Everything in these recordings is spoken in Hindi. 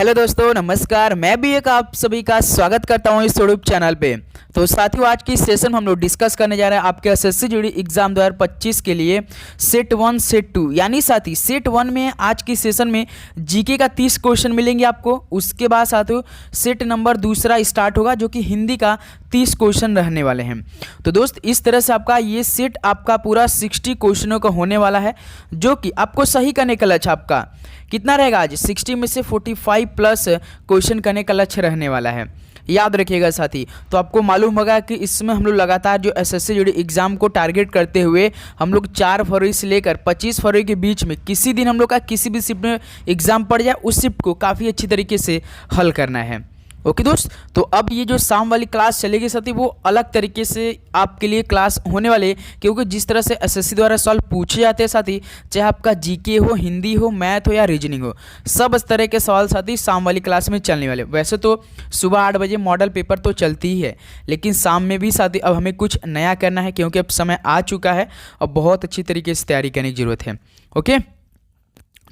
हेलो दोस्तों, नमस्कार। मैं भी एक आप सभी का स्वागत करता हूं इस यूट्यूब चैनल पे। तो साथियों, आज की सेशन में हम लोग डिस्कस करने जा रहे हैं आपके एसएससी जीडी एग्जाम 2025 के लिए सेट 1 सेट 2। यानी साथी सेट 1 में आज की सेशन में जीके का 30 क्वेश्चन मिलेंगे आपको। उसके बाद साथियों सेट नंबर दूसरा स्टार्ट होगा जो कि हिंदी का 30 क्वेश्चन रहने वाले हैं। तो दोस्त, इस तरह से आपका ये सेट आपका पूरा 60 क्वेश्चनों का होने वाला है, जो कि आपको सही करने का लक्ष्य आपका कितना रहेगा। आज 60 में से 45 प्लस क्वेश्चन करने का लक्ष्य रहने वाला है, याद रखिएगा साथी। तो आपको मालूम होगा कि इसमें हम लोग लगातार जो एसएससी जीडी एग्जाम को टारगेट करते हुए हम लोग 4 फरवरी से लेकर 25 फरवरी के बीच में किसी दिन हम लोग का किसी भी शिफ्ट में एग्जाम पड़ जाए, उस शिफ्ट को काफ़ी अच्छी तरीके से हल करना है। ओके दोस्त, तो अब ये जो शाम वाली क्लास चलेगी साथी, वो अलग तरीके से आपके लिए क्लास होने वाले, क्योंकि जिस तरह से एसएससी द्वारा सवाल पूछे जाते हैं साथी, चाहे आपका जीके हो, हिंदी हो, मैथ हो या रीजनिंग हो, सब इस तरह के सवाल साथी शाम वाली क्लास में चलने वाले। वैसे तो सुबह 8 बजे मॉडल पेपर तो चलती ही है, लेकिन शाम में भी साथी अब हमें कुछ नया करना है, क्योंकि अब समय आ चुका है और बहुत अच्छी तरीके से तैयारी करने की जरूरत है। ओके,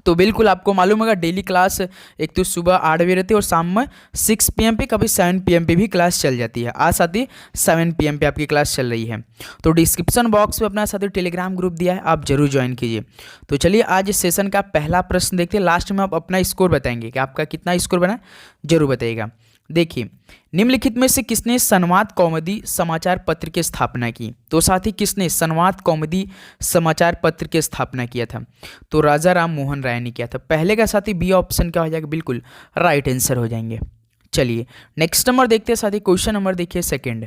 तो बिल्कुल आपको मालूम होगा डेली क्लास एक तो सुबह 8 बजे रहती है और शाम में 6 PM पे, कभी 7 PM पे भी क्लास चल जाती है। आज साथी 7 PM पे आपकी क्लास चल रही है। तो डिस्क्रिप्शन बॉक्स में अपना साथी टेलीग्राम ग्रुप दिया है, आप जरूर ज्वाइन कीजिए। तो चलिए आज इस सेशन का पहला प्रश्न देखते हैं। लास्ट में आप अपना स्कोर बताएंगे कि आपका कितना स्कोर बना, जरूर बताइएगा। देखिए, निम्नलिखित में से किसने संवाद कौमुदी समाचार पत्र की स्थापना की। तो साथी किसने संवाद कौमुदी समाचार पत्र की स्थापना किया था, तो राजा राम मोहन राय ने किया था। पहले का साथी बी ऑप्शन क्या हो जाएगा, बिल्कुल राइट आंसर हो जाएंगे। चलिए नेक्स्ट नंबर देखते हैं साथी। क्वेश्चन नंबर देखिए सेकंड।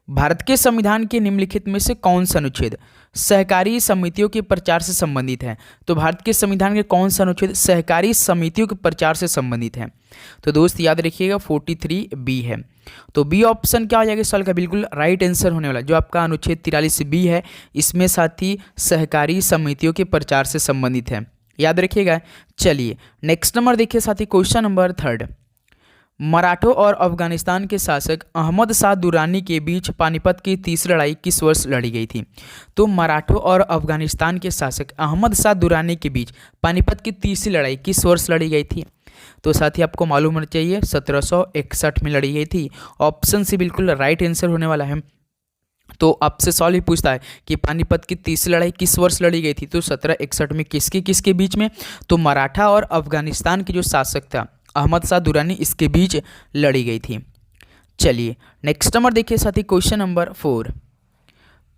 भारत के संविधान के निम्नलिखित में से कौन सा अनुच्छेद सहकारी समितियों के प्रचार से संबंधित है। तो भारत के संविधान के कौन सा अनुच्छेद सहकारी समितियों के प्रचार से संबंधित है। तो दोस्त याद रखिएगा 43B है। तो बी ऑप्शन क्या हो जाएगा इस सवाल का, बिल्कुल राइट आंसर होने वाला। जो आपका अनुच्छेद 43B है, इसमें साथ ही सहकारी समितियों के प्रचार से संबंधित है, याद रखिएगा। चलिए नेक्स्ट नंबर देखिए साथी। Question number third. मराठों और अफगानिस्तान के शासक अहमद शाह दुरानी के बीच पानीपत की तीसरी लड़ाई किस वर्ष लड़ी गई थी। तो मराठों और अफगानिस्तान के शासक अहमद शाह दुरानी के बीच पानीपत की तीसरी लड़ाई किस वर्ष लड़ी गई थी। तो साथ ही आपको मालूम होना चाहिए 1761 में लड़ी गई थी। ऑप्शन सी बिल्कुल राइट आंसर होने वाला है। तो आपसे सवाल ही पूछता है कि पानीपत की तीसरी लड़ाई किस वर्ष लड़ी गई थी, तो 1761 में किसके किसके बीच में, तो मराठा और अफगानिस्तान के जो शासक था अहमद शाह दुरानी, इसके बीच लड़ी गई थी। चलिए नेक्स्ट नंबर देखिए साथी। Question number 4।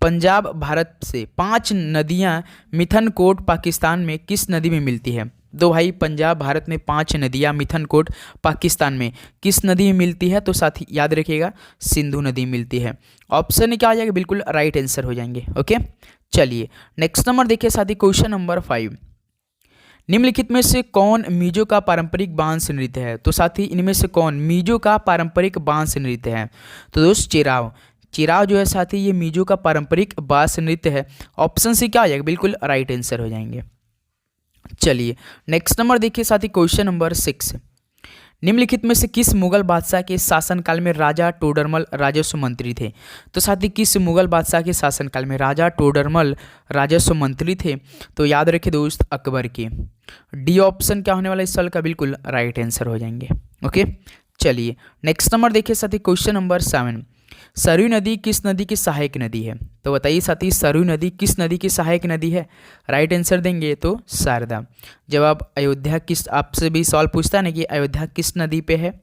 पंजाब भारत से 5 नदियां मिथनकोट पाकिस्तान में किस नदी में मिलती है। दो भाई, पंजाब भारत में 5 नदियां मिथनकोट पाकिस्तान में किस नदी में मिलती है। तो साथी याद रखिएगा सिंधु नदी मिलती है। ऑप्शन क्या आ जाएगा, बिल्कुल राइट आंसर हो जाएंगे। ओके, चलिए नेक्स्ट नंबर देखिए साथी। Question number 5। निम्नलिखित में से कौन मिजो का पारंपरिक बांस नृत्य है। तो साथी इनमें से कौन मिजो का पारंपरिक बांस नृत्य है। तो दोस्त चिराव, चिराव जो है साथी ये मिजो का पारंपरिक बांस नृत्य है। ऑप्शन सी क्या आ जाएगा, बिल्कुल राइट आंसर हो जाएंगे। चलिए नेक्स्ट नंबर देखिए साथी। Question number 6। निम्नलिखित में से किस मुगल बादशाह के शासनकाल में राजा टोडरमल राजस्व मंत्री थे। तो साथी किस मुगल बादशाह के शासनकाल में राजा टोडरमल राजस्व मंत्री थे। तो याद रखिए दोस्त अकबर के। डी ऑप्शन क्या होने वाला इस सवाल का, बिल्कुल राइट आंसर हो जाएंगे। ओके, चलिए नेक्स्ट नंबर देखिए साथी। Question number 7। सरयू नदी किस नदी की सहायक नदी है। तो बताइए साथी सरयू नदी किस नदी की सहायक नदी है। राइट आंसर देंगे तो शारदा। जब आप अयोध्या किस, आपसे भी सवाल पूछता है ना कि अयोध्या किस नदी पे है,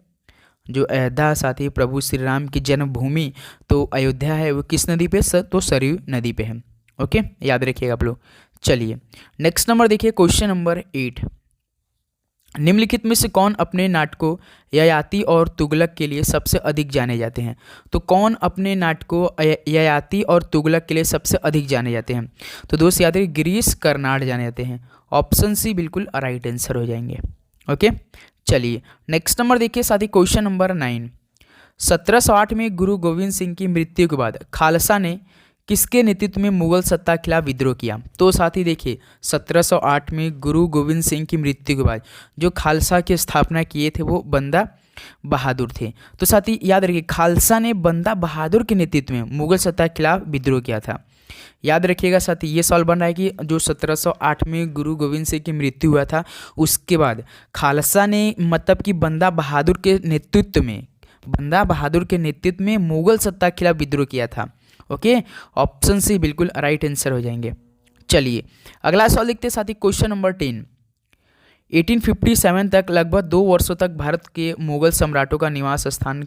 जो अयोध्या साथी प्रभु श्री राम की जन्मभूमि, तो अयोध्या है वो किस नदी पे, तो सरयू नदी पे है। ओके, याद रखिएगा आप लोग। चलिए नेक्स्ट नंबर देखिए। Question number 8। निम्नलिखित में से कौन अपने नाटकों ययाति और तुगलक के लिए सबसे अधिक जाने जाते हैं। तो कौन अपने नाटकों ययाति और तुगलक के लिए सबसे अधिक जाने जाते हैं। तो दोस्त याद रखिए गिरीश कर्नाड जाने जाते हैं। ऑप्शन सी बिल्कुल राइट आंसर हो जाएंगे। ओके, चलिए नेक्स्ट नंबर देखिए साथी। Question number 9। 1708 में गुरु गोविंद सिंह की मृत्यु के बाद खालसा ने किसके नेतृत्व में मुगल सत्ता के खिलाफ विद्रोह किया। तो साथी देखिए 1708 में गुरु गोविंद सिंह की मृत्यु के बाद जो खालसा की स्थापना किए थे वो बंदा बहादुर थे। तो साथी याद रखिए खालसा ने बंदा बहादुर के नेतृत्व में मुगल सत्ता के खिलाफ विद्रोह किया था। याद रखिएगा साथी, ये सवाल बन रहा है कि जो 1708 में गुरु गोविंद सिंह की मृत्यु हुआ था उसके बाद खालसा ने मतलब कि बंदा बहादुर के नेतृत्व में मुगल सत्ता के खिलाफ विद्रोह किया था। ओके, ऑप्शन सी बिल्कुल राइट आंसर हो जाएंगे। चलिए अगला सवाल देखते हैं साथी, क्वेश्चन नंबर 10। 1857 तक लगभग 2 वर्षों तक भारत के मुगल सम्राटों का निवास स्थान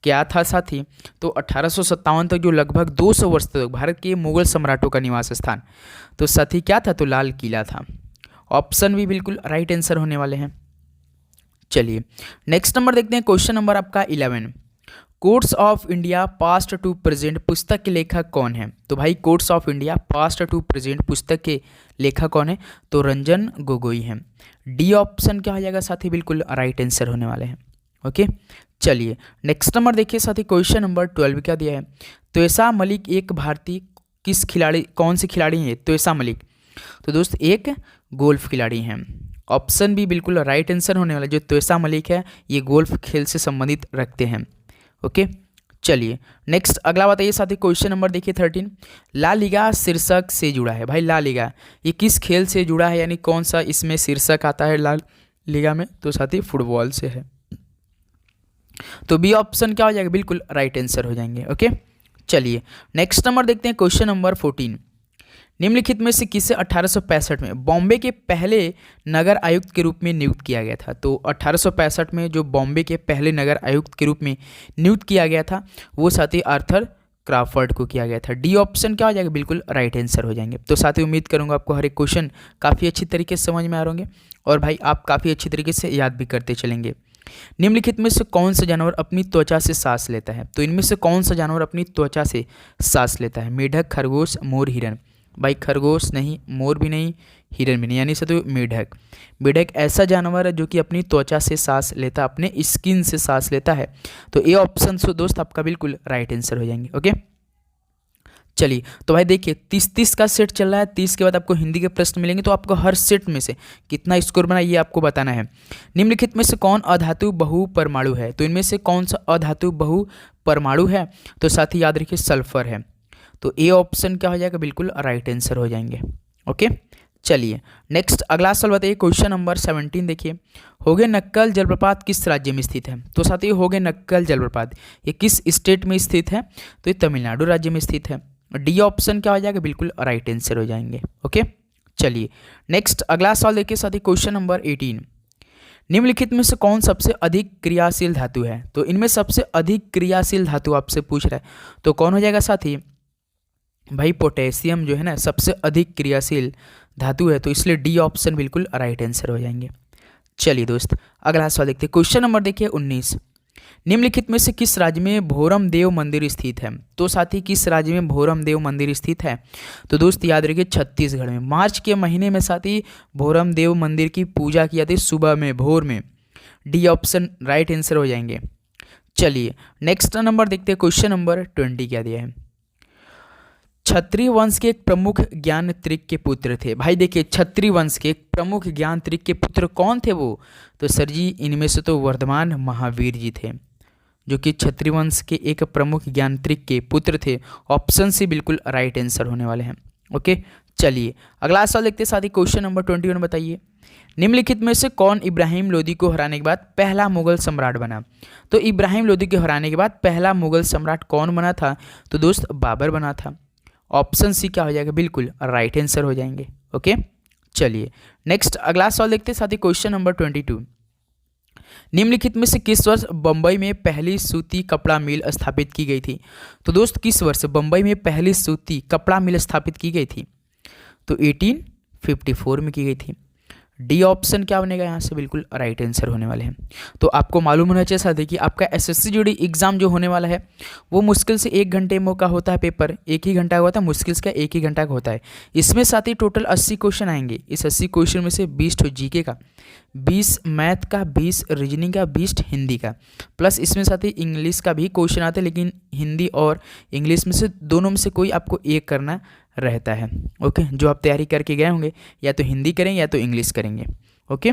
क्या था साथी? तो 1857 तक जो लगभग 200 वर्ष तक भारत के मुगल सम्राटों का निवास स्थान तो साथी क्या था? तो लाल किला था। ऑप्शन भी बिल्कुल राइट आंसर होने वाले हैं। चलिए नेक्स्ट नंबर देखते हैं, क्वेश्चन नंबर आपका 11। Courts of India Past to Present पुस्तक के लेखक कौन है? तो भाई Courts of India Past to Present पुस्तक के लेखक कौन है? तो रंजन गोगोई हैं। डी ऑप्शन क्या हो जाएगा साथी? बिल्कुल राइट आंसर होने वाले हैं। ओके, चलिए नेक्स्ट नंबर देखिए साथी, क्वेश्चन नंबर 12 क्या दिया है? त्वेषा मलिक एक भारतीय कौन से खिलाड़ी हैं? त्वेषा मलिक तो दोस्त एक गोल्फ खिलाड़ी हैं। ऑप्शन भी बिल्कुल राइट आंसर होने वाला। जो त्वेषा मलिक है ये गोल्फ खेल से संबंधित रखते हैं। ओके, चलिए नेक्स्ट अगला बताइए साथी, क्वेश्चन नंबर देखिए 13। ला लीगा शीर्षक से जुड़ा है। भाई ला लीगा ये किस खेल से जुड़ा है, यानी कौन सा इसमें शीर्षक आता है ला लीगा में? तो साथी फुटबॉल से है। तो बी ऑप्शन क्या हो जाएगा? बिल्कुल राइट आंसर हो जाएंगे। ओके, चलिए नेक्स्ट नंबर देखते हैं, क्वेश्चन नंबर 14। निम्नलिखित में से किसे 1865 में बॉम्बे के पहले नगर आयुक्त के रूप में नियुक्त किया गया था? तो 1865 में जो बॉम्बे के पहले नगर आयुक्त के रूप में नियुक्त किया गया था वो साथी आर्थर क्राफर्ड को किया गया था। डी ऑप्शन क्या हो जाएगा? बिल्कुल राइट आंसर हो जाएंगे। तो साथी उम्मीद करूंगा आपको हर एक क्वेश्चन काफ़ी अच्छी तरीके से समझ में आ रहे होंगे और भाई आप काफ़ी अच्छी तरीके से याद भी करते चलेंगे। निम्नलिखित में से कौन सा जानवर अपनी त्वचा से सांस लेता है? तो इनमें से कौन सा जानवर अपनी त्वचा से सांस लेता है? मेढक, खरगोश, मोर, हिरन। भाई खरगोश नहीं, मोर भी नहीं, हिरन भी नहीं, यानी से तो मेढक। मेढक ऐसा जानवर है जो कि अपनी त्वचा से सांस लेता है, अपने स्किन से सांस लेता है। तो ये ऑप्शन से दोस्त आपका बिल्कुल राइट आंसर हो जाएंगे। ओके, चलिए तो भाई देखिए 30-30 का सेट चल रहा है। 30 के बाद आपको हिंदी के प्रश्न मिलेंगे, तो आपको हर सेट में से कितना स्कोर बना ये आपको बताना है। निम्नलिखित में से कौन अधातु बहु परमाणु है? तो इनमें से कौन सा अधातु बहु परमाणु है? तो साथ ही याद रखिए सल्फर है। तो ए ऑप्शन क्या हो जाएगा? बिल्कुल राइट आंसर हो जाएंगे। ओके, चलिए नेक्स्ट अगला सवाल बताइए, क्वेश्चन नंबर 17 देखिए। होगेनक्कल जलप्रपात किस राज्य में स्थित है? तो साथ ही होगेनक्कल जलप्रपात ये किस स्टेट में स्थित है? तो ये तमिलनाडु राज्य में स्थित है। डी ऑप्शन क्या हो जाएगा? बिल्कुल राइट आंसर हो जाएंगे। ओके, चलिए नेक्स्ट अगला सवाल देखिए साथी, क्वेश्चन नंबर 18। निम्नलिखित में से कौन सबसे अधिक क्रियाशील धातु है? तो इनमें सबसे अधिक क्रियाशील धातु आपसे पूछ रहा है, तो कौन हो जाएगा साथी? भाई पोटेशियम जो है ना सबसे अधिक क्रियाशील धातु है, तो इसलिए डी ऑप्शन बिल्कुल राइट आंसर हो जाएंगे। चलिए दोस्त अगला सवाल देखते हैं, क्वेश्चन नंबर देखिए 19। निम्नलिखित में से किस राज्य में भोरम देव मंदिर स्थित है? तो साथी किस राज्य में भोरम देव मंदिर स्थित है? तो दोस्त याद रखिए छत्तीसगढ़ में। मार्च के महीने में साथी भोरम देव मंदिर की पूजा की जाती है, सुबह में, भोर में। डी ऑप्शन राइट आंसर हो जाएंगे। चलिए नेक्स्ट नंबर देखते हैं, क्वेश्चन नंबर 20 क्या दिया है? क्षत्रिय वंश के एक प्रमुख ज्ञानत्रिक के पुत्र थे। भाई देखिए क्षत्रिय वंश के एक प्रमुख ज्ञानत्रिक के पुत्र कौन थे वो? तो सर जी इनमें से तो वर्धमान महावीर जी थे, जो कि क्षत्रिय वंश के एक प्रमुख ज्ञानत्रिक के पुत्र थे। ऑप्शन सी बिल्कुल राइट आंसर होने वाले हैं। ओके, चलिए अगला सवाल देखते हैं साथी, क्वेश्चन नंबर 21 बताइए। निम्नलिखित में से कौन इब्राहिम लोदी को हराने के बाद पहला मुगल सम्राट बना? तो इब्राहिम लोदी को हराने के बाद पहला मुगल सम्राट कौन बना था? तो दोस्त बाबर बना था। ऑप्शन सी क्या हो जाएगा? बिल्कुल राइट आंसर हो जाएंगे। ओके, चलिए नेक्स्ट अगला सवाल देखते हैं साथी, क्वेश्चन नंबर 22। निम्नलिखित में से किस वर्ष बंबई में पहली सूती कपड़ा मिल स्थापित की गई थी? तो दोस्त किस वर्ष बंबई में पहली सूती कपड़ा मिल स्थापित की गई थी? तो 1854 में की गई थी। डी ऑप्शन क्या बनेगा यहाँ से? बिल्कुल राइट आंसर होने वाले हैं। तो आपको मालूम होना चाहिए साथ ही कि आपका एसएससी जीडी एग्जाम जो होने वाला है वो मुश्किल से 1 घंटे का होता है पेपर, 1 ही घंटा का होता है, मुश्किल से 1 ही घंटा का होता है। इसमें साथ ही टोटल 80 क्वेश्चन आएंगे। इस 80 क्वेश्चन में से 20 तो जीके का, 20 मैथ का, 20 रीजनिंग का, 20 हिंदी का, प्लस इसमें साथ ही इंग्लिश का भी क्वेश्चन आते हैं, लेकिन हिंदी और इंग्लिश में से दोनों में से कोई आपको एक करना रहता है। ओके, जो आप तैयारी करके गए होंगे या तो हिंदी करेंगे या तो इंग्लिश करेंगे। ओके,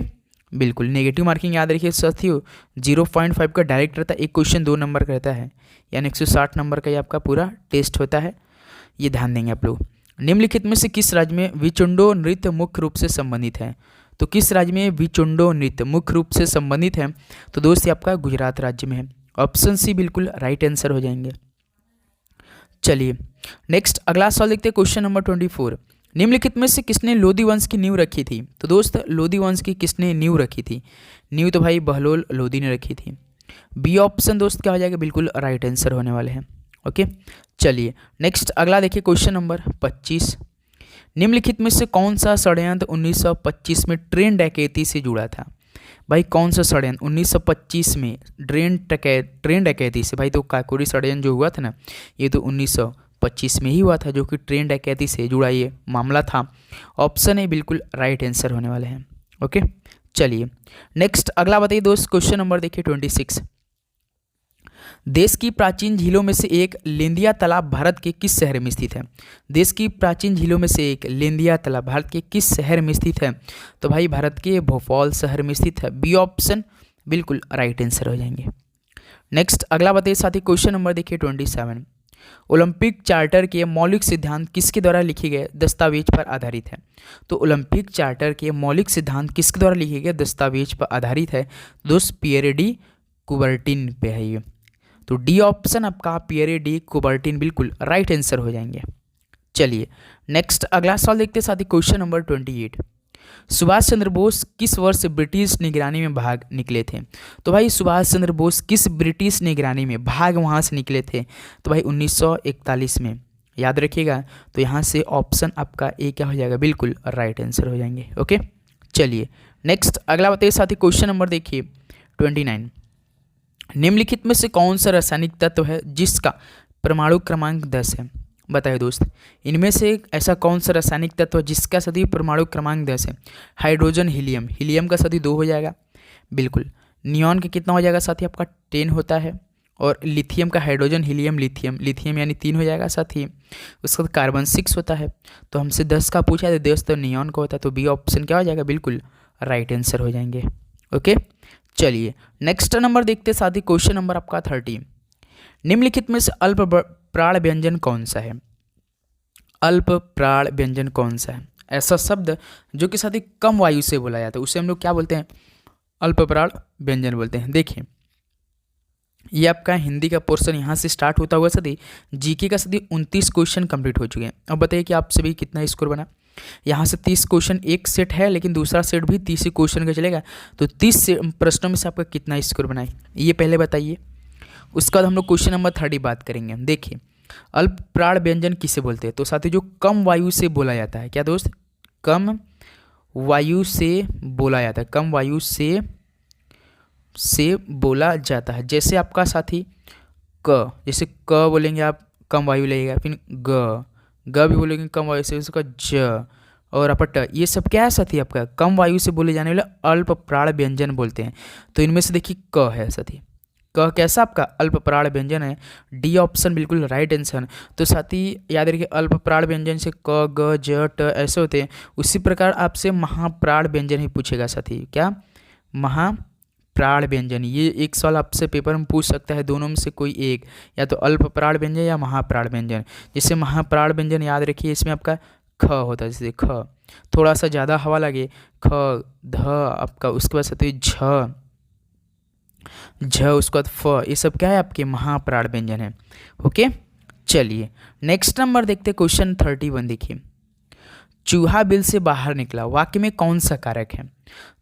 बिल्कुल नेगेटिव मार्किंग याद रखिए साथियों, 0.5 का डायरेक्ट रहता है, एक क्वेश्चन 2 नंबर का रहता है, यानी 160 नंबर का ये आपका पूरा टेस्ट होता है। ये ध्यान देंगे आप लोग। निम्नलिखित में से किस राज्य में विचुंडो नृत्य मुख्य रूप से संबंधित है? तो किस राज्य में विचुंडो नृत्य मुख्य रूप से संबंधित है? तो दोस्त ये आपका गुजरात राज्य में है। ऑप्शन सी बिल्कुल राइट आंसर हो जाएंगे। चलिए नेक्स्ट अगला सवाल देखते हैं, क्वेश्चन नंबर 24। निम्नलिखित में से किसने लोधी वंश की नींव रखी थी? तो दोस्त लोधी वंश की किसने नींव रखी थी? नींव तो भाई बहलोल लोधी ने रखी थी। बी ऑप्शन दोस्त क्या हो जाएगा? बिल्कुल राइट आंसर होने वाले हैं। ओके चलिए नेक्स्ट अगला देखिए, क्वेश्चन नंबर 25। निम्नलिखित में से कौन सा षड्यंत्र 1925 में ट्रेन डकैती से जुड़ा था? भाई कौन सा षड्यंत्र 1925 में ट्रेन डकैती से? भाई तो काकोरी षड्यंत्र जो हुआ था ना, ये तो 1925 में ही हुआ था, जो कि ट्रेन डकैती से जुड़ा ये मामला था। ऑप्शन ए बिल्कुल राइट आंसर होने वाले हैं। ओके चलिए नेक्स्ट अगला बताइए दोस्त, क्वेश्चन नंबर देखिए 26। देश की प्राचीन झीलों में से एक लेंदिया तालाब भारत के किस शहर में स्थित है? देश की प्राचीन झीलों में से एक लेंदिया तालाब भारत के किस शहर में स्थित है? तो भाई भारत के भोपाल शहर में स्थित है। बी ऑप्शन बिल्कुल राइट आंसर हो जाएंगे। नेक्स्ट अगला बताइए साथी, क्वेश्चन नंबर देखिए 27। ओलंपिक चार्टर के मौलिक सिद्धांत किसके द्वारा लिखे गए दस्तावेज पर आधारित है? तो ओलंपिक चार्टर के मौलिक सिद्धांत किसके द्वारा लिखे गए दस्तावेज पर आधारित है? दोस्त पियरे डी कुबर्टिन पे है ये। तो डी ऑप्शन आपका पियरे डी कुबर्टिन बिल्कुल राइट आंसर हो जाएंगे। चलिए नेक्स्ट अगला सवाल देखते हैं साथी, क्वेश्चन नंबर 28। सुभाष चंद्र बोस किस वर्ष ब्रिटिश निगरानी में भाग निकले थे? तो भाई सुभाष चंद्र बोस किस ब्रिटिश निगरानी में भाग वहाँ से निकले थे? तो भाई 1941 में, याद रखिएगा। तो यहाँ से ऑप्शन आपका ए क्या हो जाएगा? बिल्कुल राइट आंसर हो जाएंगे। ओके चलिए नेक्स्ट अगला बताइए साथी, क्वेश्चन नंबर देखिए 29। निम्नलिखित में से कौन सा रासायनिक तत्व है जिसका परमाणु क्रमांक 10 है? बताइए दोस्त, इनमें से ऐसा कौन सा रासायनिक तत्व है जिसका सदी परमाणु क्रमांक 10 है? हाइड्रोजन हीलियम, हीलियम का सदी 2 हो जाएगा बिल्कुल। नियॉन का कितना हो जाएगा साथी? आपका 10 होता है। और लिथियम का हाइड्रोजन हीलियम लिथियम, लिथियम यानी 3 हो जाएगा साथी। उसका कार्बन 6 होता है। तो हमसे 10 का पूछा है, 10 तो नियॉन का होता है। तो बी ऑप्शन क्या हो जाएगा? बिल्कुल राइट आंसर हो जाएंगे। ओके चलिए नेक्स्ट नंबर देखते साथी, क्वेश्चन नंबर आपका 30। निम्नलिखित में से अल्प प्राण व्यंजन कौन सा है? अल्प प्राण व्यंजन कौन सा है? ऐसा शब्द जो कि साथी कम वायु से बोला जाता है, उसे हम लोग क्या बोलते हैं? अल्प प्राण व्यंजन बोलते हैं। देखिए ये आपका हिंदी का पोर्शन यहाँ से स्टार्ट होता हुआ साथी जीके का साथी 29 क्वेश्चन कंप्लीट हो चुके हैं। अब बताइए कि आप सभी कितना स्कोर बना? यहाँ से 30 क्वेश्चन एक सेट है, लेकिन दूसरा सेट भी 30 ही क्वेश्चन का चलेगा। तो 30 प्रश्नों में से आपका कितना स्कोर बनाए ये पहले बताइए। उसके बाद हम लोग क्वेश्चन नंबर 30 बात करेंगे। देखिए अल्प प्राण व्यंजन किसे बोलते हैं? तो साथी जो कम वायु से बोला जाता है। क्या दोस्त? कम वायु से बोला जाता है, कम वायु से बोला जाता है। जैसे आपका साथी क, जैसे क बोलेंगे आप कम वायु लगेगा, फिर ग भी बोलेंगे कम वायु से, उसका ज और अपट, ये सब क्या है साथी? आपका कम वायु से बोले जाने वाले अल्प प्राण व्यंजन बोलते हैं। तो इनमें से देखिए क है साथी, क कैसा आपका अल्प प्राण व्यंजन है। डी ऑप्शन बिल्कुल राइट आंसर। तो साथी याद रखिए अल्प प्राण व्यंजन से क ग ज ट ऐसे होते हैं। उसी प्रकार आपसे महाप्राण व्यंजन ही पूछेगा साथी। क्या? महाप्राण व्यंजन। ये एक सवाल आपसे पेपर में पूछ सकता है, दोनों में से कोई एक, या तो अल्प प्राण व्यंजन या महाप्राण व्यंजन। जैसे महाप्राण व्यंजन याद रखिए इसमें आपका ख होता है, जैसे ख थोड़ा सा ज़्यादा हवा लगे, ख ध आपका, उसके बाद साथी झ उसके बाद फ, ये सब क्या है? आपके महाप्राण व्यंजन है। ओके चलिए नेक्स्ट नंबर देखते हैं, क्वेश्चन 31 देखिए। चूहा बिल से बाहर निकला, वाक्य में कौन सा कारक है?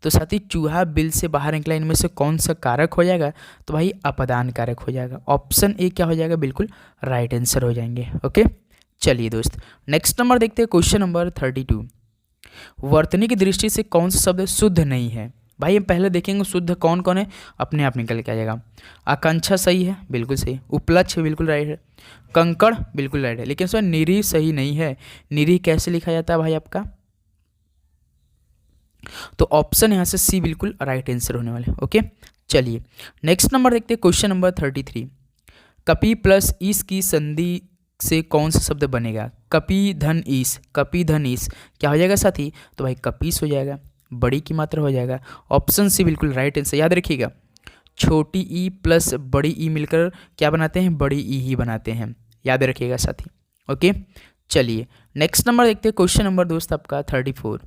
तो साथी चूहा बिल से बाहर निकला, इनमें से कौन सा कारक हो जाएगा? तो भाई अपदान कारक हो जाएगा। ऑप्शन ए क्या हो जाएगा? बिल्कुल राइट आंसर हो जाएंगे। ओके चलिए दोस्त नेक्स्ट नंबर देखते हैं, क्वेश्चन नंबर 32। वर्तनी की दृष्टि से कौन सा शब्द शुद्ध नहीं है? भाई हम पहले देखेंगे शुद्ध कौन कौन है, अपने आप निकल के आ जाएगा। आकांक्षा सही है, बिल्कुल सही। उपलक्ष्य बिल्कुल राइट है। कंकड़ बिल्कुल राइट है, लेकिन सर निरीह सही नहीं है। निरीह कैसे लिखा जाता है भाई आपका? तो ऑप्शन यहाँ से सी बिल्कुल राइट आंसर होने वाले। ओके चलिए नेक्स्ट नंबर देखते हैं, क्वेश्चन नंबर 33। कपि प्लस ईस की संधि से कौन सा शब्द बनेगा? कपि धन ईस, कपि धन ईस क्या हो जाएगा साथी? तो भाई कपीस हो जाएगा, बड़ी की मात्रा हो जाएगा। ऑप्शन सी बिल्कुल राइट आंसर। याद रखिएगा छोटी ई प्लस बड़ी ई मिलकर क्या बनाते हैं? बड़ी ई ही बनाते हैं, याद रखिएगा साथी। ओके, चलिए नेक्स्ट नंबर देखते हैं। क्वेश्चन नंबर दोस्त आपका 34।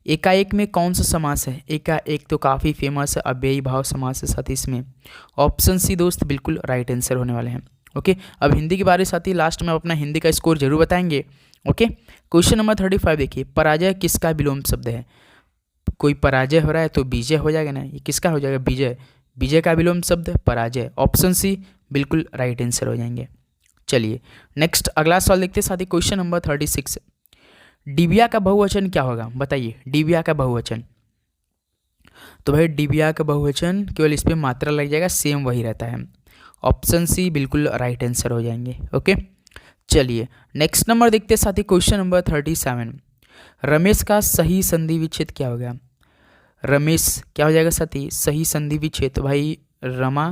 एकाएक में कौन सा समास है? एकाएक तो काफ़ी फेमस है, अव्ययी भाव समास है साथ ही इसमें। ऑप्शन सी दोस्त बिल्कुल राइट आंसर होने वाले हैं। ओके, अब हिंदी के बारे साथ ही लास्ट में अपना हिंदी का स्कोर जरूर बताएंगे। ओके, क्वेश्चन नंबर 35 देखिए, पराजय किसका विलोम शब्द है? कोई पराजय हो रहा है तो विजय हो जाएगा ना, ये किसका हो जाएगा? विजय। विजय का विलोम शब्द पराजय, ऑप्शन सी बिल्कुल राइट आंसर हो जाएंगे। चलिए नेक्स्ट अगला सवाल देखते हैं साथ ही। क्वेश्चन नंबर 36, डिबिया का बहुवचन क्या होगा? बताइए, डिबिया का बहुवचन। तो भाई डिबिया का बहुवचन केवल इस पर मात्रा लग जाएगा, सेम वही रहता है। ऑप्शन सी बिल्कुल राइट आंसर हो जाएंगे। ओके, चलिए नेक्स्ट नंबर देखते हैं साथी। क्वेश्चन नंबर 37, रमेश का सही संधि विच्छेद क्या होगा? रमेश क्या हो जाएगा साथी? सही संधि विच्छेद भाई रमा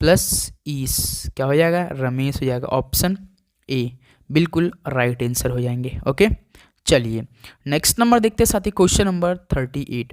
प्लस ईस क्या हो जाएगा? रमेश हो जाएगा। ऑप्शन ए बिल्कुल राइट आंसर हो जाएंगे। ओके, चलिए नेक्स्ट नंबर देखते हैं साथी। क्वेश्चन नंबर 38,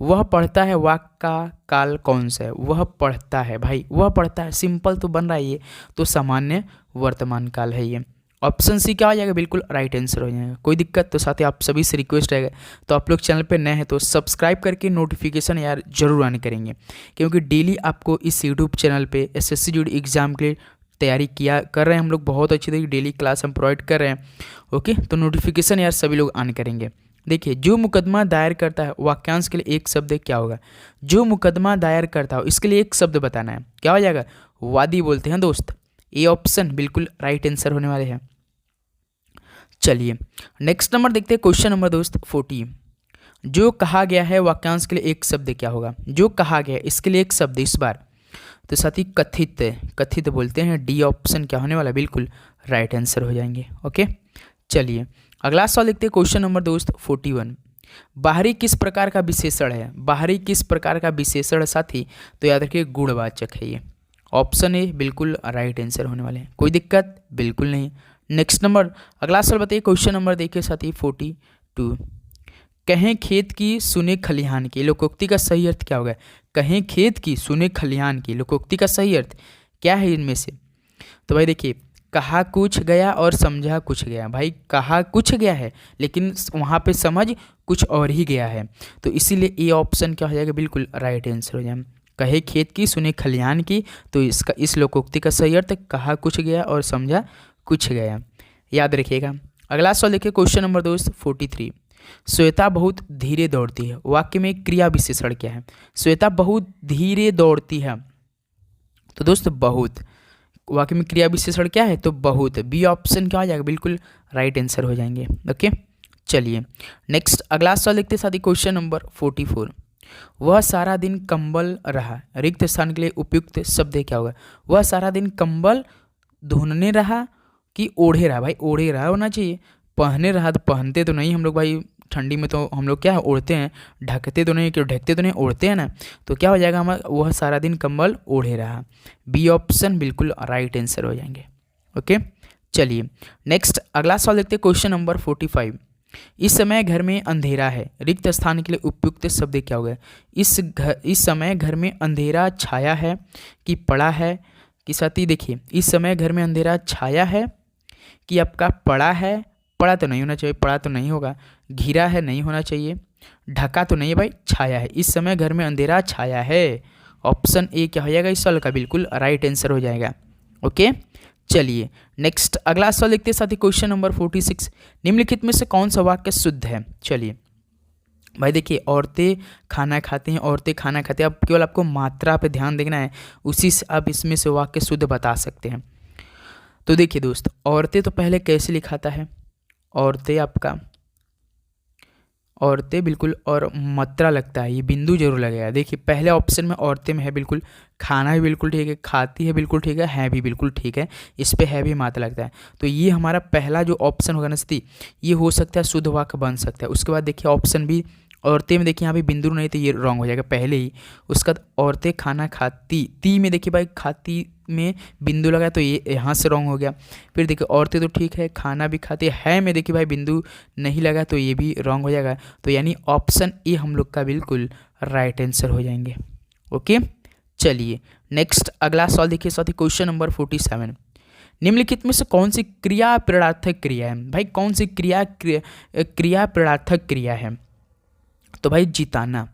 वह पढ़ता है वाक्य का काल कौन सा है? वह पढ़ता है भाई, वह पढ़ता है सिंपल तो बन रहा है ये, तो सामान्य वर्तमान काल है ये। ऑप्शन सी क्या हो जाएगा? बिल्कुल राइट आंसर हो जाएगा। कोई दिक्कत तो साथी आप सभी से रिक्वेस्ट रहेगा, तो आप लोग चैनल पे नए हैं तो सब्सक्राइब करके नोटिफिकेशन यार जरूर आने करेंगे, क्योंकि डेली आपको इस यूट्यूब चैनल पे एसएससी जीडी एग्जाम के लिए तैयारी कर रहे हैं हम लोग, बहुत अच्छी तरीके डेली क्लास हम प्रोवाइड कर रहे हैं। ओके, तो नोटिफिकेशन यार सभी लोग ऑन करेंगे। देखिए, जो मुकदमा दायर करता है, वाक्यांश के लिए एक शब्द क्या होगा? जो मुकदमा दायर करता हो इसके लिए एक शब्द बताना है, क्या हो जाएगा? वादी बोलते हैं दोस्त। ए ऑप्शन बिल्कुल राइट आंसर होने वाले हैं। चलिए नेक्स्ट नंबर देखते हैं। क्वेश्चन नंबर दोस्त 40, जो कहा गया है वाक्यांश के लिए एक शब्द क्या होगा? जो कहा गया है इसके लिए एक शब्द इस बार तो साथी कथित, कथित बोलते हैं। डी ऑप्शन क्या होने वाला? बिल्कुल राइट आंसर हो जाएंगे। ओके, चलिए अगला सवाल देखते हैं। क्वेश्चन नंबर दोस्त 41, बाहरी किस प्रकार का विशेषण है? बाहरी किस प्रकार का विशेषण है साथी? तो याद रखिए गुणवाचक है ये। ऑप्शन ए बिल्कुल राइट आंसर होने वाले हैं। कोई दिक्कत बिल्कुल नहीं। नेक्स्ट नंबर अगला सवाल बताइए। क्वेश्चन नंबर देखिए साथी 42, कहें खेत की सुने खलिहान की, लोकोक्ति का सही अर्थ क्या होगा? कहें खेत की सुने खलिहान की, लोकोक्ति का सही अर्थ क्या है इनमें से? तो भाई देखिए, कहा कुछ गया और समझा कुछ गया। भाई कहा कुछ गया है लेकिन वहाँ पे समझ कुछ और ही गया है, तो इसीलिए ए ऑप्शन क्या हो जाएगा? बिल्कुल राइट आंसर हो जाएगा। कहे खेत की सुने खलिहान की, तो इसका इस लोकोक्ति का सही अर्थ कहा कुछ गया और समझा कुछ गया, याद रखिएगा। अगला सवाल देखिए। क्वेश्चन नंबर दोस्त 43, श्वेता बहुत धीरे दौड़ती है, वाक्य में क्रिया विशेषण क्या है? श्वेता बहुत धीरे दौड़ती है, तो दोस्त बहुत, वाक्य में क्रिया विशेषण क्या है? तो बहुत। बी ऑप्शन क्या हो जाएगा? बिल्कुल राइट आंसर हो जाएंगे। ओके, चलिए नेक्स्ट अगला सवाल देखते हैं साथी। क्वेश्चन नंबर 44, वह सारा दिन कंबल रहा, रिक्त स्थान के लिए उपयुक्त शब्द क्या होगा? वह सारा दिन कंबल ढूंढने रहा कि ओढ़े रहा? भाई ओढ़े रहा होना चाहिए। पहने रहा तो पहनते तो नहीं हम लोग भाई, ठंडी में तो हम लोग क्या ओढ़ते हैं, ढकते तो नहीं, क्यों ढकते तो नहीं, ओढ़ते हैं ना, तो क्या हो जाएगा हमारा? वह सारा दिन कंबल ओढ़े रहा। बी ऑप्शन बिल्कुल राइट आंसर हो जाएंगे। ओके, चलिए नेक्स्ट अगला सवाल देखते हैं। क्वेश्चन नंबर 45, इस समय घर में अंधेरा है, रिक्त स्थान के लिए उपयुक्त शब्द क्या होगा? इस समय घर में अंधेरा छाया है कि पड़ा है? कि साथी देखिए, इस समय घर में अंधेरा छाया है कि आपका पड़ा है? पड़ा तो नहीं होना चाहिए, पड़ा तो नहीं होगा। घिरा है नहीं होना चाहिए, ढका तो नहीं है भाई, छाया है। इस समय घर में अंधेरा छाया है। ऑप्शन ए क्या हो जाएगा? इस सवाल का बिल्कुल राइट आंसर हो जाएगा। ओके, चलिए नेक्स्ट अगला सवाल देखते हैं साथी। क्वेश्चन नंबर 46, निम्नलिखित में से कौन सा वाक्य शुद्ध है? चलिए भाई देखिए, औरतें खाना खाती हैं, औरतें खाना खाती हैं, अब केवल आपको मात्रा पे ध्यान देना है, उसी से आप इसमें से वाक्य शुद्ध बता सकते हैं। तो देखिए दोस्त, औरतें तो पहले कैसे लिखाता है? औरतें आपका, औरतें बिल्कुल, और मात्रा लगता है, ये बिंदु जरूर लगेगा। देखिए पहले ऑप्शन में औरतें में है बिल्कुल, खाना भी बिल्कुल ठीक है, खाती है बिल्कुल ठीक है भी बिल्कुल ठीक है, इस पे है भी मात्रा लगता है, तो ये हमारा पहला जो ऑप्शन होगा ना स्थिति, ये हो सकता है शुद्ध वाक्य बन सकता है। उसके बाद देखिए ऑप्शन बी, औरतें में देखिए यहाँ पे बिंदु नहीं, तो ये रॉन्ग हो जाएगा पहले ही। उसका बाद औरतें खाना खाती, ती में देखिए भाई खाती में बिंदु लगा, तो ये यहाँ से रॉन्ग हो गया। फिर देखिए औरतें तो ठीक है, खाना भी खाती है में देखिए भाई बिंदु नहीं लगा, तो ये भी रॉन्ग हो जाएगा। तो यानी ऑप्शन ए हम लोग का बिल्कुल राइट आंसर हो जाएंगे। ओके, चलिए नेक्स्ट अगला सवाल देखिए साथी। क्वेश्चन नंबर 47, निम्नलिखित में से कौन सी क्रिया प्रेरणार्थक क्रिया है? भाई कौन सी क्रिया प्रेरणार्थक क्रिया है? तो भाई जिताना।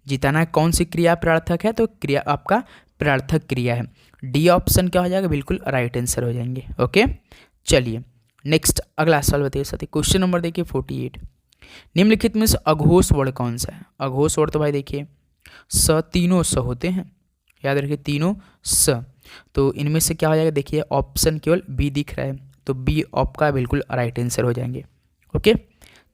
जिताना कौन सी क्रिया प्रेरणार्थक है? तो क्रिया आपका प्रेरणार्थक क्रिया है। डी ऑप्शन क्या हो जाएगा? बिल्कुल राइट आंसर हो जाएंगे। ओके, चलिए नेक्स्ट अगला सवाल बताइए साथी। क्वेश्चन नंबर देखिए 48। निम्नलिखित में से अघोष वर्ण कौन सा है? अघोष वर्ण तो भाई देखिए स, तीनों स होते हैं, याद रखिए तीनों स। तो इनमें से क्या हो जाएगा? देखिए ऑप्शन केवल बी दिख रहा है, तो बी आपका बिल्कुल राइट आंसर हो जाएंगे। ओके,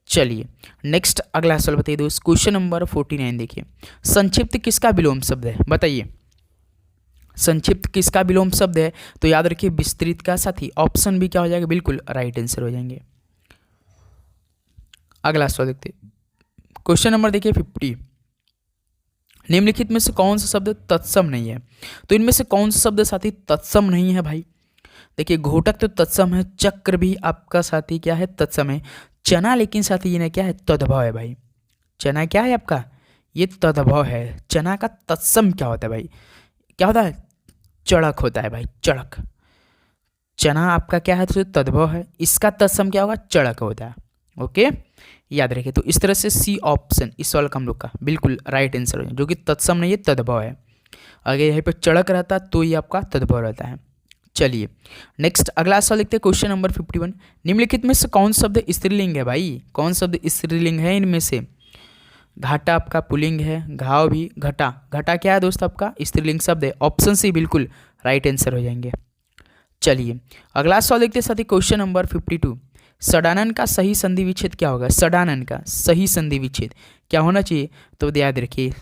चलिए नेक्स्ट अगला सवाल बताइए दोस्त। क्वेश्चन नंबर 49 देखिए। संक्षिप्त किसका विलोम शब्द है? बताइए संक्षिप्त किसका विलोम शब्द है? तो याद रखिए विस्तृत का, साथी ऑप्शन भी क्या हो जाएगा? बिल्कुल राइट आंसर हो जाएंगे। अगला सवाल देखते हैं। क्वेश्चन नंबर देखिए 50। निम्नलिखित में से कौन सा शब्द तत्सम नहीं है? तो इनमें से कौन सा शब्द साथी तत्सम नहीं है भाई? देखिए घोटक तो तत्सम है, चक्र भी आपका साथी क्या है? तत्सम है। चना लेकिन साथी ये ना क्या है? तद्भव है भाई। चना क्या है आपका? ये तद्भव है। चना का तत्सम क्या होता है भाई? क्या होता है? चड़क होता है भाई, चड़क। चना आपका क्या है? तो तद्भव है, इसका तत्सम क्या होगा? चड़क होता है। ओके, याद रखिए। तो इस तरह से सी ऑप्शन इस सवाल का हम लोग का बिल्कुल राइट आंसर हो, जो कि तत्सम नहीं है, तद्भव है। अगर यहाँ पे चड़क रहता तो ये आपका तद्भव रहता है। चलिए नेक्स्ट अगला सवाल देखते हैं। Question number 51। निम्नलिखित में से कौन शब्द स्त्रीलिंग है भाई? कौन शब्द स्त्रीलिंग है इनमें से? घाटा आपका पुल्लिंग है, घाव भी, घटा। घटा क्या है दोस्त? आपका स्त्रीलिंग शब्द है। ऑप्शन सी बिल्कुल राइट आंसर हो जाएंगे। चलिए अगला सवाल देखते हैं साथी। Question number 52। सडानन का सही संधि विच्छेद क्या होगा? सडानन का सही संधि विच्छेद क्या होना चाहिए? तो याद रखिए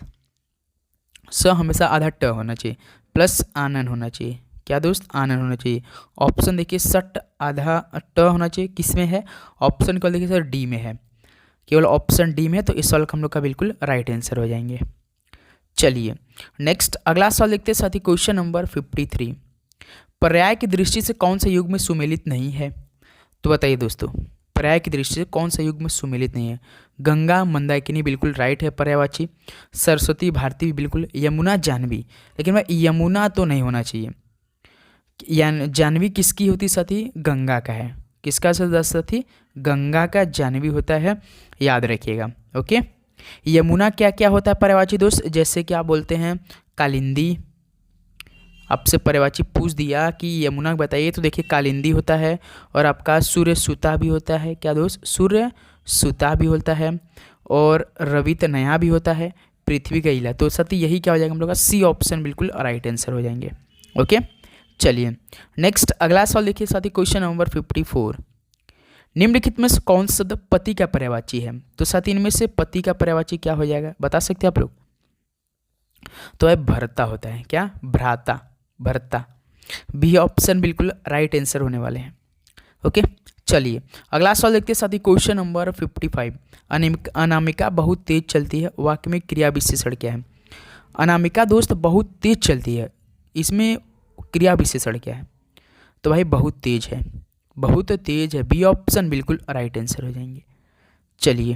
स हमेशा आधा ट होना चाहिए, प्लस आनन होना चाहिए। क्या दोस्त? आनन होना चाहिए। ऑप्शन देखिए सट आधा ट होना चाहिए, किस में है? ऑप्शन को देखिए सर डी में है, केवल ऑप्शन डी में है। तो इस सवाल का हम लोग का बिल्कुल राइट आंसर हो जाएंगे। चलिए नेक्स्ट अगला सवाल देखते हैं साथी। Question number 53। पर्याय की दृष्टि से कौन सा युग में सुमेलित नहीं है? तो बताइए दोस्तों पर्याय की दृष्टि से कौन सा युग में सुमेलित नहीं है? गंगा मंदाकिनी बिल्कुल राइट है पर्यायवाची। सरस्वती भारती भी बिल्कुल। यमुना जानवी, लेकिन भाई यमुना तो नहीं होना चाहिए। जानवी किसकी होती साथी? गंगा का है। किसका साथी? गंगा का जानवी होता है, याद रखिएगा। ओके, यमुना क्या क्या होता है पर्यायवाची दोस्त? जैसे कि आप बोलते हैं कालिंदी, आपसे पर्यायवाची पूछ दिया कि यमुना बताइए, तो देखिए कालिंदी होता है। और आपका सूर्य सुता भी होता है। क्या दोस्त? सूर्य सुता भी होता है। और रवि नया भी होता है, पृथ्वी का इला। तो साथी यही क्या हो जाएगा हम लोग का? सी ऑप्शन बिल्कुल राइट आंसर हो जाएंगे। ओके, चलिए नेक्स्ट अगला सवाल देखिए साथी। Question number 54। निम्नलिखित में से कौन सा शब्द पति का पर्यायवाची है? तो साथी इनमें से पति का पर्यायवाची क्या हो जाएगा? बता सकते हैं आप लोग? तो है भर्ता होता है। क्या? भ्राता, भर्ता। बी ऑप्शन बिल्कुल राइट आंसर होने वाले हैं। ओके, चलिए अगला सवाल देखते हैं साथी। Question number 55। अनामिका बहुत तेज चलती है, वाक्य में क्रिया विशेषण क्या है? अनामिका दोस्त बहुत तेज चलती है, इसमें क्रिया विशेषण क्या है? तो भाई बहुत तेज है, बहुत तेज है। बी ऑप्शन बिल्कुल राइट आंसर हो जाएंगे। चलिए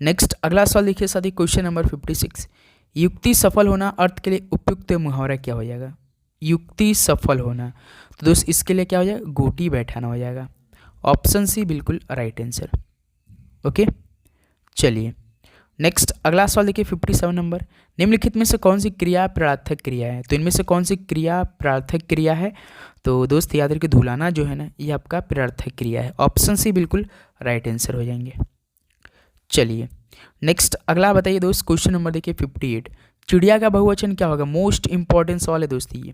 नेक्स्ट अगला सवाल देखिए साथी। Question number 56। युक्ति सफल होना अर्थ के लिए उपयुक्त मुहावरा क्या हो जाएगा? युक्ति सफल होना, तो दोस्त इसके लिए क्या हो जाएगा? गोटी बैठाना हो जाएगा। ऑप्शन सी बिल्कुल राइट आंसर। ओके, चलिए नेक्स्ट अगला सवाल देखिए 57 नंबर। निम्नलिखित में से कौन सी क्रिया प्रार्थक क्रिया है? तो इनमें से कौन सी क्रिया प्रार्थक क्रिया है? तो दोस्त याद रखिए धुलाना जो है ना, ये आपका प्रार्थक क्रिया है। ऑप्शन सी बिल्कुल राइट आंसर हो जाएंगे। चलिए नेक्स्ट अगला बताइए दोस्त। क्वेश्चन नंबर देखिए 58। चिड़िया का बहुवचन क्या होगा? मोस्ट इंपॉर्टेंट सवाल है दोस्त ये।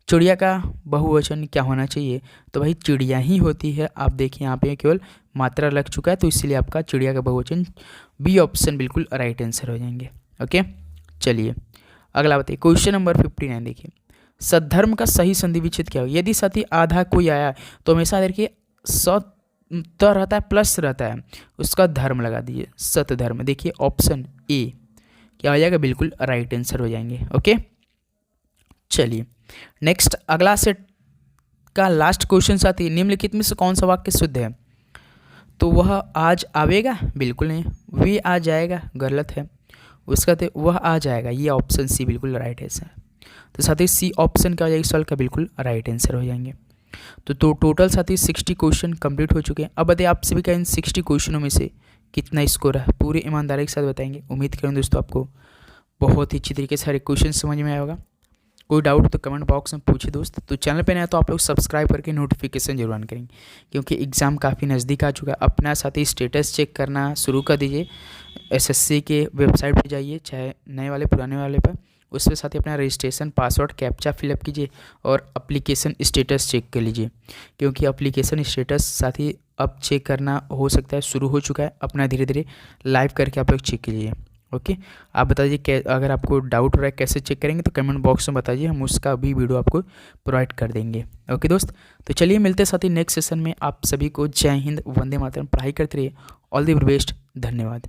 चिड़िया का बहुवचन क्या होना चाहिए? तो भाई चिड़िया ही होती है। आप देखिए यहाँ पे केवल मात्रा लग चुका है, तो इसलिए आपका चिड़िया का बहुवचन बी ऑप्शन बिल्कुल राइट आंसर हो जाएंगे। ओके, चलिए अगला बताइए। क्वेश्चन नंबर 59 देखिए। सद्धर्म का सही संधि विच्छेद क्या हो? यदि साथी आधा कोई आया तो हमेशा देखिए सत रहता है, प्लस रहता है, उसका धर्म लगा दीजिए, सतधर्म। देखिए ऑप्शन ए क्या हो जाएगा? बिल्कुल राइट आंसर हो जाएंगे। ओके, चलिए नेक्स्ट अगला सेट का लास्ट क्वेश्चन साथी। निम्नलिखित में से कौन सा वाक्य शुद्ध है? तो वह आज आवेगा, बिल्कुल नहीं। वे आ जाएगा, गलत है। उसका तो वह आ जाएगा, ये ऑप्शन सी बिल्कुल राइट आंसर। तो साथी सी ऑप्शन क्या हो जाएगा? इस सवाल का बिल्कुल राइट आंसर हो जाएंगे। तो टोटल साथी 60 क्वेश्चन कंप्लीट हो चुके हैं। अब बताइए आप सभी का इन 60 क्वेश्चनों में से कितना स्कोर है, पूरी ईमानदारी के साथ बताएंगे। उम्मीद करूँ दोस्तों आपको बहुत ही अच्छी तरीके से हर एक क्वेश्चन समझ में आया होगा। कोई डाउट तो कमेंट बॉक्स में पूछिए दोस्त। तो चैनल पे नया तो आप लोग सब्सक्राइब करके नोटिफिकेशन जरूर ऑन करेंगे, क्योंकि एग्ज़ाम काफ़ी नज़दीक आ चुका है। अपना साथ ही स्टेटस चेक करना शुरू कर दीजिए। एसएससी के वेबसाइट पे जाइए, चाहे नए वाले पुराने वाले पर, उस पर साथ ही अपना रजिस्ट्रेशन पासवर्ड कैप्चा फिलअप कीजिए और एप्लीकेशन स्टेटस चेक कर लीजिए, क्योंकि एप्लीकेशन स्टेटस साथ ही अब चेक करना हो सकता है शुरू हो चुका है। अपना धीरे धीरे लाइव करके आप लोग चेक कीजिए। ओके, आप बताइए अगर आपको डाउट हो रहा है कैसे चेक करेंगे तो कमेंट बॉक्स में बताइए, हम उसका भी वीडियो आपको प्रोवाइड कर देंगे। ओके दोस्त, तो चलिए मिलते हैं साथ ही नेक्स्ट सेशन में। आप सभी को जय हिंद, वंदे मातरम। पढ़ाई करते रहिए। ऑल द बेस्ट, धन्यवाद।